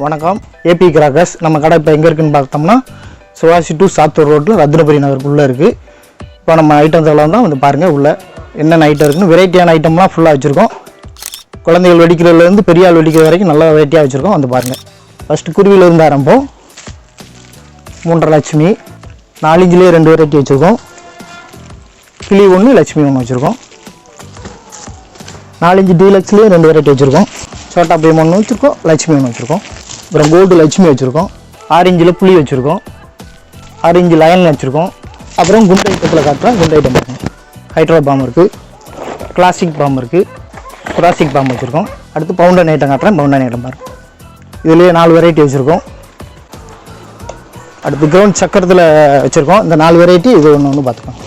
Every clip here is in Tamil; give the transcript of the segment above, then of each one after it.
வணக்கம். AB crackers. நம்ம கடை இப்போ எங்கே இருக்குதுன்னு பார்த்தோம்னா சிவாசி டு சாத்தூர் ரோட்டில் ரத்னபுரி நகருக்குள்ளே இருக்குது. இப்போ நம்ம ஐட்டம்ஸ்லாம் தான் வந்து பாருங்கள் உள்ளே என்னென்ன ஐட்டம் இருக்குன்னு. வெரைட்டியான ஐட்டம்லாம் ஃபுல்லாக வச்சுருக்கோம். குழந்தைகள் வெடிக்கிறதுலேருந்து பெரிய ஆள் வெடிக்கிற வரைக்கும் நல்லா வெரைட்டியாக வச்சுருக்கோம். வந்து பாருங்கள். ஃபஸ்ட்டு குருவிலேருந்து ஆரம்பம் 3.5 லட்சுமி 4 இன்ச்சிலே 2 வெரைட்டி வச்சுருக்கோம். கிளி 1 லட்சுமி 1 வச்சுருக்கோம். 4 இன்ச்சு டீலக்ஸ்லேயும் 2 வெரைட்டி வச்சுருக்கோம். சோட்டா பீம் 1 வச்சுருக்கோம், லட்சுமி 1 வச்சுருக்கோம். அப்புறம் கோல்டு லட்சுமி வச்சுருக்கோம். 6 இன்ச்சில் புளி வச்சுருக்கோம். 6 இன்ச்சு லயன் வச்சுருக்கோம். அப்புறம் குண்டு ஐட்டத்தில் காட்டுறோம். குண்டு ஐட்டம் பாருங்கள். ஹைட்ரோ பாம் இருக்குது, கிளாசிக் பாம் இருக்குது, குராசிக் பாம் வச்சுருக்கோம். அடுத்து பவுண்டன் ஐட்டம் காட்டுறேன். பவுண்டன் ஐட்டம் பாருங்கள். இதுலேயே 4 வெரைட்டி வச்சுருக்கோம். அடுத்து கிரவுண்ட் சக்கரத்தில் வச்சுருக்கோம். இந்த 4 வெரைட்டி இது ஒன்று பார்த்துக்கோங்க.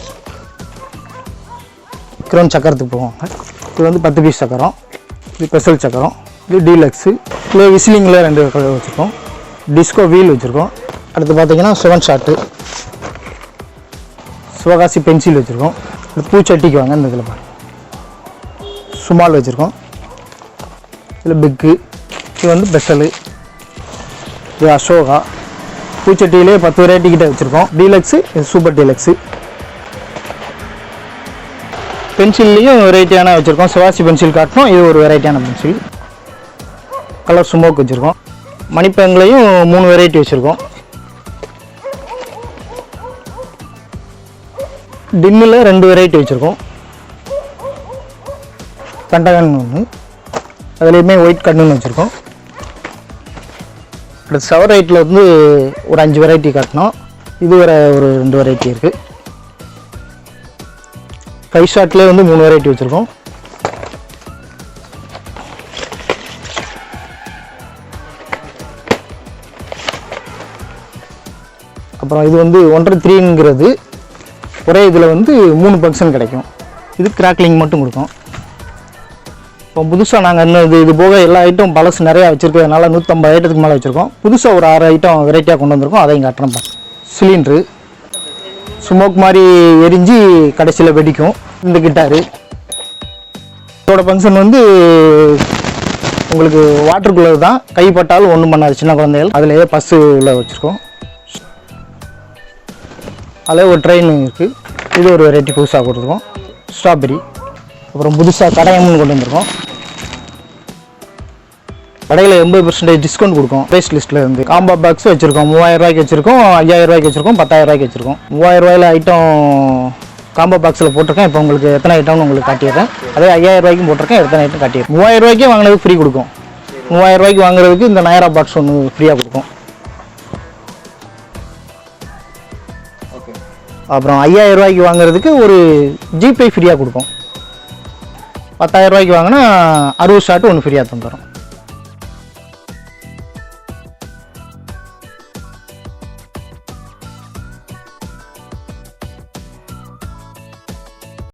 கிரவுண்ட் சக்கரத்துக்கு போவோம். இது வந்து 10 பீஸ் சக்கரம். இது ஸ்பெஷல் சக்கரம். இது டீலக்ஸு. இது விசிலிங்கில் 2 கலர் வச்சுருக்கோம். டிஸ்கோ வீல் வச்சுருக்கோம். அடுத்து பார்த்தீங்கன்னா 7 ஷாட்டு, சிவகாசி பென்சில் வச்சுருக்கோம். இது பூச்சட்டிக்கு வாங்க. இந்த இதில் பாருங்கள் சுமால் வச்சுருக்கோம். இதில் பிக்கு. இது வந்து ஸ்பெஷலு. இது அசோகா. பூச்சட்டியிலே 10 வெரைட்டி கிட்ட வச்சுருக்கோம். டீலக்ஸு, இது சூப்பர் டீலக்ஸு. பென்சில்லையும் வெரைட்டியான வச்சுருக்கோம். சிவாசி பென்சில் காட்டணும். இது ஒரு வெரைட்டியான பென்சில். கலர் ஸ்மோக் வச்சுருக்கோம். மணிப்பேங்களையும் 3 வெரைட்டி வச்சுருக்கோம். டிம்மில் 2 வெரைட்டி வச்சுருக்கோம். கண்டகன் 1, அதுலேயுமே ஒயிட் கண்ணுன்னு வச்சுருக்கோம். அடுத்து சவர் ரைட்டில் வந்து ஒரு 5 வெரைட்டி காட்டணும். இது வேறு ஒரு 2 வெரைட்டி இருக்குது. 5 ஷாட்லேயே வந்து 3 வெரைட்டி வச்சுருக்கோம். அப்புறம் இது வந்து 1.3ங்கிறது ஒரே இதில் வந்து 3 ஃபங்க்ஷன் கிடைக்கும். இது கிராக்லிங் மட்டும் கொடுக்கும். இப்போ புதுசாக நாங்கள் இன்னும் இது போக எல்லா ஐட்டம் பழசு நிறையா வச்சுருக்கிறதுனால 150 ஐட்டத்துக்கு மேலே வச்சுருக்கோம். புதுசாக ஒரு 6 ஐட்டம் வெரைட்டியாக கொண்டு வந்திருக்கோம். அதையும் காட்டுறேன். சிலிண்ட்ரு ஸ்மோக் மாதிரி எரிஞ்சு கடைசியில் வெடிக்கும். இந்த கிட்டாரு இதோட ஃபங்க்ஷன் வந்து உங்களுக்கு வாட்டர் கூலர் தான். கைப்பட்டாலும் ஒன்றும் பண்ணாது சின்ன குழந்தைகள். அதிலேயே பஸ்ஸு உள்ள வச்சுருக்கோம். அதில் ஒரு ட்ரெயின் இருக்குது. இது ஒரு வெரைட்டி புதுசாக கொடுத்துருக்கோம். ஸ்ட்ராபெரி. அப்புறம் புதுசாக கடையம்னு கொண்டு வந்திருக்கோம். கடையில் 80% டிஸ்கவுண்ட் கொடுக்கும். ப்ரைஸ் லிஸ்ட்டில் இருந்து காம்போ பாக்ஸ் வச்சுருக்கோம். 3000 ரூபாய்க்கு வச்சுருக்கோம், 5000 ரூபாய்க்கு வச்சுருக்கோம், 10,000 ரூபாய்க்கு வச்சுருக்கோம். 3000 ரூபாயில் ஐட்டம் காம்போ பாக்ஸில் போட்டிருக்கேன். இப்போ உங்களுக்கு எத்தனை ஐட்டம்னு உங்களுக்கு காட்டிடுறேன். அதே 5000 ரூபாய்க்கும் போட்டிருக்கேன். எத்தனை ஐட்டம் காட்டிடுறேன். 3000 ரூபாய்க்கே வாங்கினது ஃப்ரீ கொடுக்கும். 3000 ரூபாய்க்கு வாங்குறதுக்கு இந்த நயரா பாக்ஸ் ஒன்று ஃப்ரீயாக கொடுக்கும். அப்புறம் 5000 ரூபாய்க்கு வாங்குறதுக்கு ஒரு ஜிபே ஃப்ரீயாக கொடுக்கும். 10,000 ரூபாய்க்கு வாங்கினா 60 ஷாட்டு ஒன்று ஃப்ரீயாக தந்துடும்.